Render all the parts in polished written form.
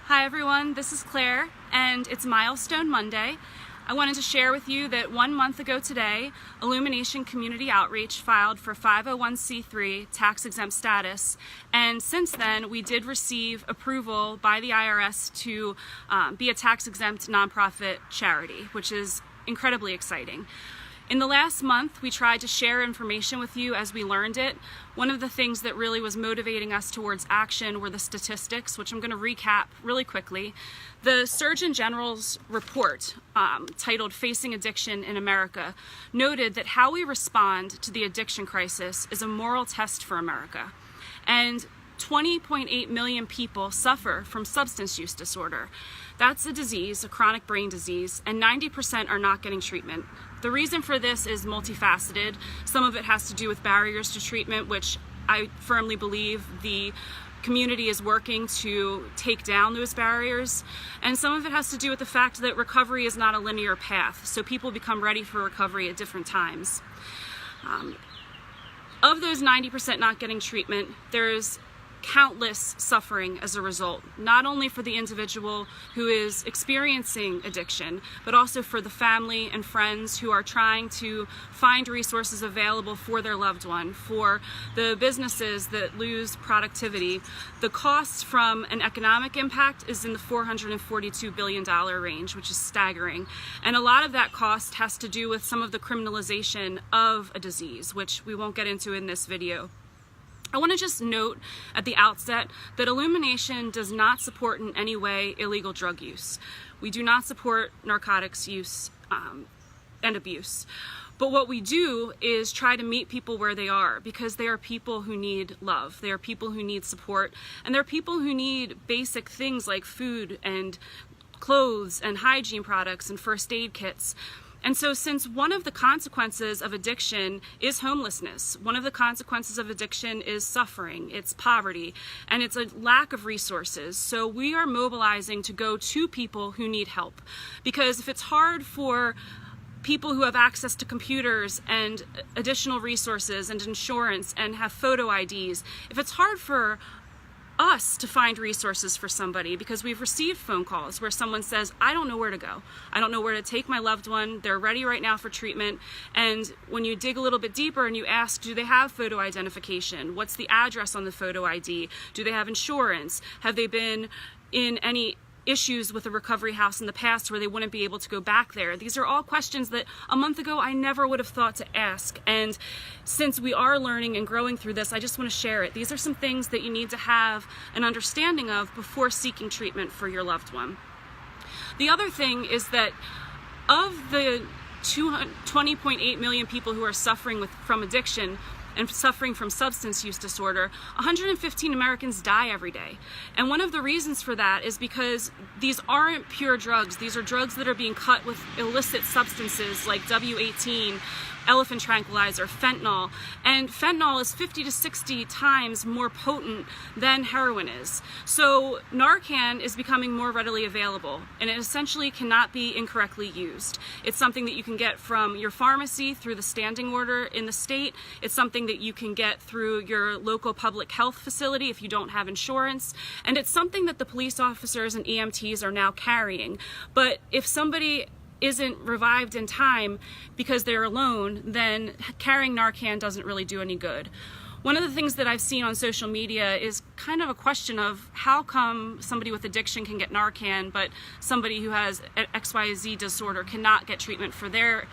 Hi everyone, this is Claire and it's Milestone Monday. I wanted to share with you that 1 month ago today, Illumination Community Outreach filed for 501c3 tax-exempt status, and since then we did receive approval by the IRS to be a tax-exempt nonprofit charity, which is incredibly exciting. In the last month, we tried to share information with you as we learned it. One of the things that really was motivating us towards action were the statistics, which I'm going to recap really quickly. The Surgeon General's report, titled Facing Addiction in America, noted that how we respond to the addiction crisis is a moral test for America. And 20.8 million people suffer from substance use disorder. That's a disease, a chronic brain disease, and 90% are not getting treatment. The reason for this is multifaceted. Some of it has to do with barriers to treatment, which I firmly believe the community is working to take down those barriers. And some of it has to do with the fact that recovery is not a linear path, so people become ready for recovery at different times. Of those 90% not getting treatment, there's countless suffering as a result, not only for the individual who is experiencing addiction, but also for the family and friends who are trying to find resources available for their loved one, for the businesses that lose productivity. The cost from an economic impact is in the $442 billion range, which is staggering. And a lot of that cost has to do with some of the criminalization of a disease, which we won't get into in this video. I want to just note at the outset that Illumination does not support in any way illegal drug use. We do not support narcotics use and abuse. But what we do is try to meet people where they are, because they are people who need love. They are people who need support, and they're people who need basic things like food and clothes and hygiene products and first aid kits. And so since one of the consequences of addiction is homelessness, one of the consequences of addiction is suffering, it's poverty, and it's a lack of resources. So we are mobilizing to go to people who need help. Because if it's hard for people who have access to computers and additional resources and insurance and have photo IDs, if it's hard for us to find resources for somebody, because we've received phone calls where someone says, I don't know where to go. I don't know where to take my loved one. They're ready right now for treatment. And when you dig a little bit deeper and you ask, do they have photo identification? What's the address on the photo ID? Do they have insurance? Have they been in any issues with a recovery house in the past where they wouldn't be able to go back there? These are all questions that a month ago I never would have thought to ask. And since we are learning and growing through this, I just want to share it. These are some things that you need to have an understanding of before seeking treatment for your loved one. The other thing is that of the 20.8 million people who are suffering from addiction and suffering from substance use disorder, 115 Americans die every day. And one of the reasons for that is because these aren't pure drugs. These are drugs that are being cut with illicit substances like W18, elephant tranquilizer, fentanyl. And fentanyl is 50 to 60 times more potent than heroin is. So Narcan is becoming more readily available, and it essentially cannot be incorrectly used. It's something that you can get from your pharmacy through the standing order in the state. It's something that you can get through your local public health facility if you don't have insurance. And it's something that the police officers and EMTs are now carrying. But if somebody isn't revived in time because they're alone, then carrying Narcan doesn't really do any good. One of the things that I've seen on social media is kind of a question of how come somebody with addiction can get Narcan, but somebody who has an XYZ disorder cannot get treatment for their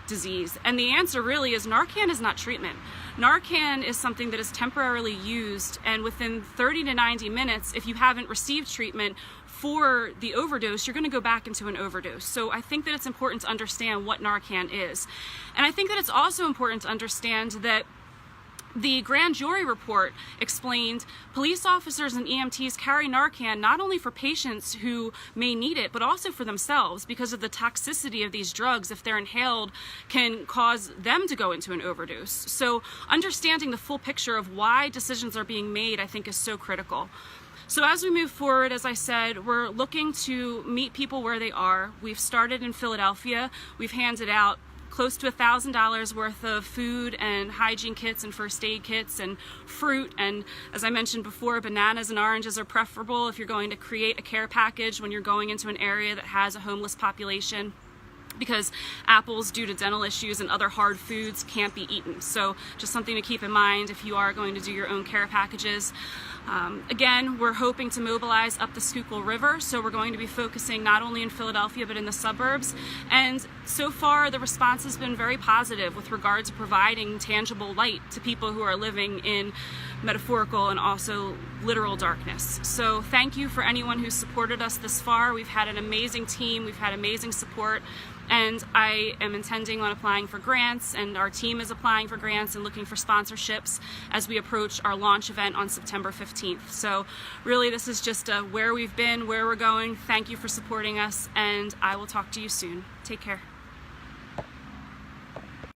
disease. And the answer really is Narcan is not treatment. Narcan is something that is temporarily used, and within 30 to 90 minutes, if you haven't received treatment for the overdose, you're going to go back into an overdose. So I think that it's important to understand what Narcan is. And I think that it's also important to understand that the grand jury report explained police officers and EMTs carry Narcan not only for patients who may need it, but also for themselves, because of the toxicity of these drugs. If they're inhaled, can cause them to go into an overdose. So understanding the full picture of why decisions are being made, I think, is so critical. So as we move forward, as I said, we're looking to meet people where they are. We've started in Philadelphia. We've handed out close to $1,000 worth of food and hygiene kits and first aid kits and fruit. And as I mentioned before, bananas and oranges are preferable if you're going to create a care package when you're going into an area that has a homeless population, because apples, due to dental issues and other hard foods, can't be eaten. So just something to keep in mind if you are going to do your own care packages. Again, we're hoping to mobilize up the Schuylkill River, so we're going to be focusing not only in Philadelphia but in the suburbs. And so far the response has been very positive with regard to providing tangible light to people who are living in metaphorical and also literal darkness. So thank you for anyone who's supported us this far. We've had an amazing team, we've had amazing support, and I am intending on applying for grants, and our team is applying for grants and looking for sponsorships as we approach our launch event on September 15th. So really this is just where we've been, where we're going. Thank you for supporting us, and I will talk to you soon. Take care.